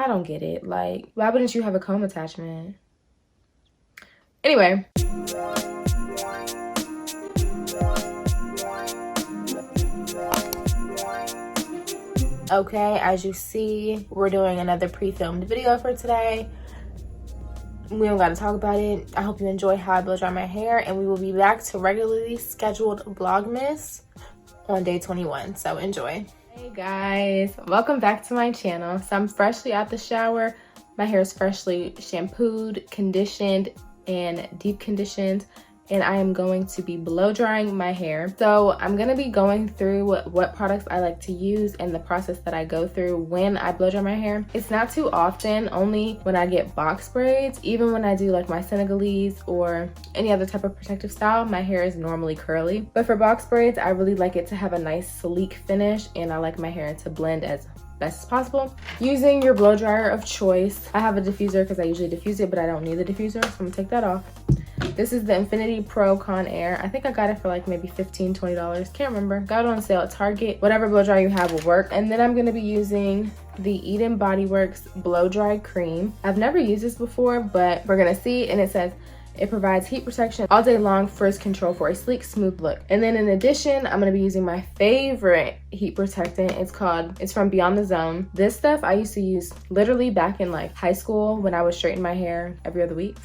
I don't get it. Like, why wouldn't you have a comb attachment? Anyway. Okay, as you see, we're doing another pre-filmed video for today. We don't gotta talk about it. I hope you enjoy how I blow dry my hair, and we will be back to regularly scheduled Vlogmas on day 21, so enjoy. Hey guys, welcome back to my channel. So I'm freshly out the shower. My hair is freshly shampooed, conditioned, and deep conditioned, and I am going to be blow drying my hair. So I'm gonna be going through what products I like to use and the process that I go through when I blow dry my hair. It's not too often, only when I get box braids. Even when I do like my Senegalese or any other type of protective style, my hair is normally curly. But for box braids, I really like it to have a nice sleek finish, and I like my hair to blend as best as possible. Using your blow dryer of choice. I have a diffuser because I usually diffuse it, but I don't need the diffuser, so I'm gonna take that off. This is the Infinity Pro Con Air. I think I got it for like maybe $15, $20. Can't remember. Got it on sale at Target. Whatever blow dryer you have will work. And then I'm going to be using the BodyWorks blow dry cream. I've never used this before, but we're going to see. And it says it provides heat protection all day long, frizz control for a sleek, smooth look. And then in addition, I'm going to be using my favorite heat protectant. It's from Beyond the Zone. This stuff I used to use literally back in like high school when I would straighten my hair every other week.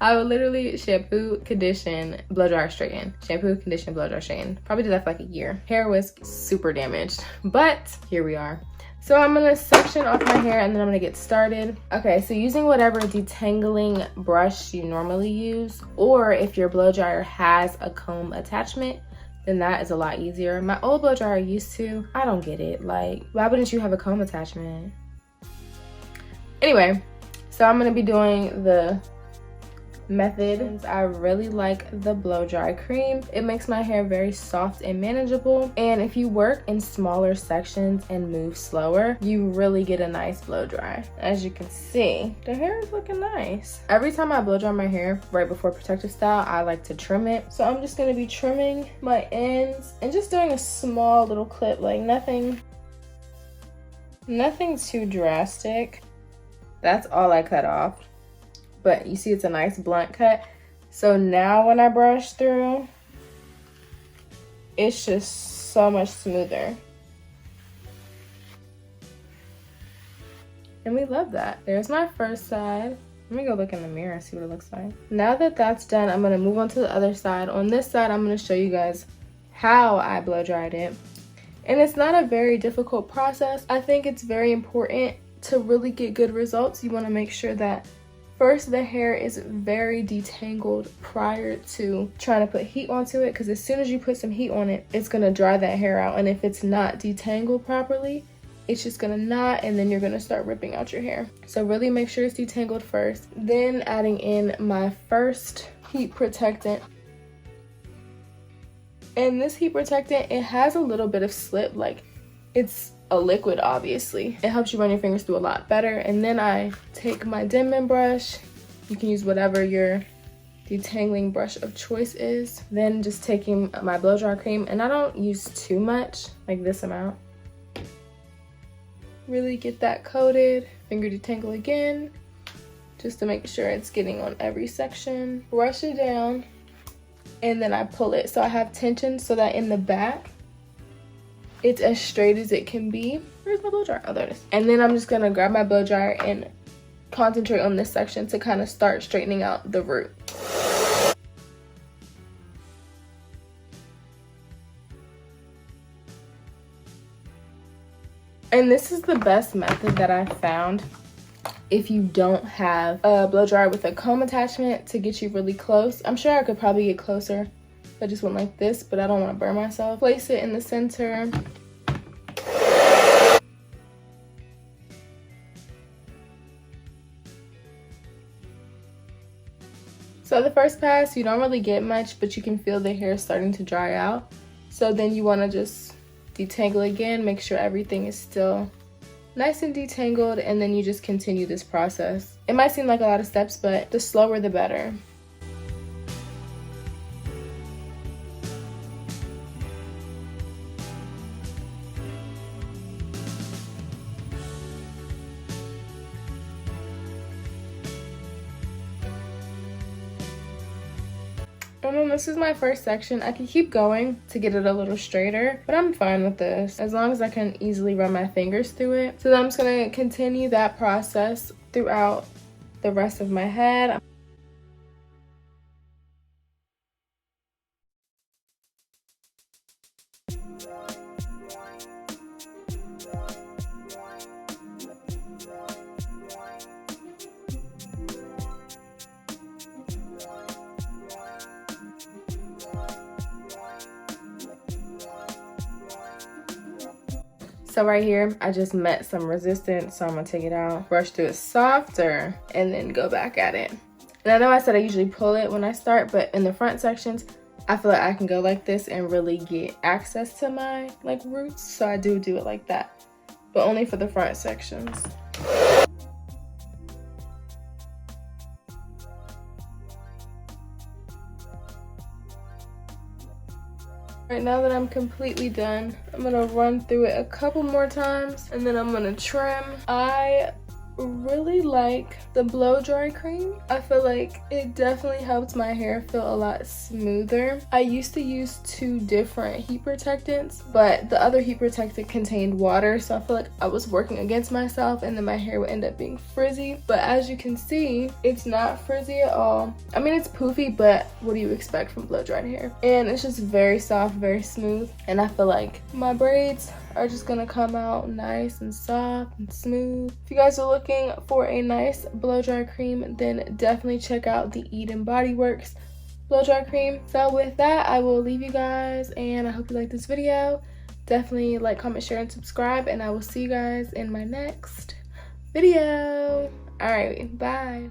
I would literally shampoo, condition, blow dry, straighten. Shampoo, condition, blow dry, straighten. Probably did that for like a year. Hair was super damaged, but here we are. So I'm gonna section off my hair and then I'm gonna get started. Okay, so using whatever detangling brush you normally use, or if your blow dryer has a comb attachment, then that is a lot easier. My old blow dryer used to. I don't get it. Like, why wouldn't you have a comb attachment? Anyway, so I'm gonna be doing the method. I really like the blow dry cream. It makes my hair very soft and manageable, and if you work in smaller sections and move slower, you really get a nice blow dry. As you can see, the hair is looking nice. Every time I blow dry my hair right before protective style, I like to trim it. So I'm just going to be trimming my ends and just doing a small little clip, like nothing too drastic. That's all I cut off. But you see it's a nice blunt cut. So now when I brush through, it's just so much smoother. And we love that. There's my first side. Let me go look in the mirror and see what it looks like. Now that that's done, I'm gonna move on to the other side. On this side, I'm gonna show you guys how I blow dried it. And it's not a very difficult process. I think it's very important to really get good results. You wanna make sure that first, the hair is very detangled prior to trying to put heat onto it, because as soon as you put some heat on it, it's gonna dry that hair out. And if it's not detangled properly, it's just gonna knot, and then you're gonna start ripping out your hair. So really make sure it's detangled first. Then adding in my first heat protectant. And this heat protectant, it has a little bit of slip, like it's a liquid, obviously. It helps you run your fingers through a lot better. And then I take my Denman brush. You can use whatever your detangling brush of choice is. Then just taking my blow dry cream, and I don't use too much, like this amount. Really get that coated. Finger detangle again, just to make sure it's getting on every section. Brush it down, and then I pull it. So I have tension so that in the back, it's as straight as it can be. Where's my blow dryer? Oh, there it is. And then I'm just gonna grab my blow dryer and concentrate on this section to kind of start straightening out the root. And this is the best method that I found if you don't have a blow dryer with a comb attachment to get you really close. I'm sure I could probably get closer. I just went like this, but I don't want to burn myself. Place it in the center. So the first pass, you don't really get much, but you can feel the hair starting to dry out. So then you want to just detangle again, make sure everything is still nice and detangled, and then you just continue this process. It might seem like a lot of steps, but the slower the better. And then this is my first section. I could keep going to get it a little straighter, but I'm fine with this as long as I can easily run my fingers through it. So then I'm just gonna continue that process throughout the rest of my head. So right here, I just met some resistance, so I'm gonna take it out, brush through it softer, and then go back at it. And I know I said I usually pull it when I start, but in the front sections, I feel like I can go like this and really get access to my like roots. So I do it like that, but only for the front sections. Right now that I'm completely done, I'm gonna run through it a couple more times and then I'm gonna trim. I really like the blow dry cream. I feel like it definitely helps my hair feel a lot smoother. I used to use 2 different heat protectants, but the other heat protectant contained water, so I feel like I was working against myself and then my hair would end up being frizzy. But as you can see, it's not frizzy at all. I mean, it's poofy, but what do you expect from blow dried hair? And it's just very soft, very smooth, and I feel like my braids are just gonna come out nice and soft and smooth. If you guys are looking for a nice blow dry cream, then definitely check out the BodyWorks blow dry cream. So with that, I will leave you guys, and I hope you like this video. Definitely like, comment, share, and subscribe, and I will see you guys in my next video. All right, bye.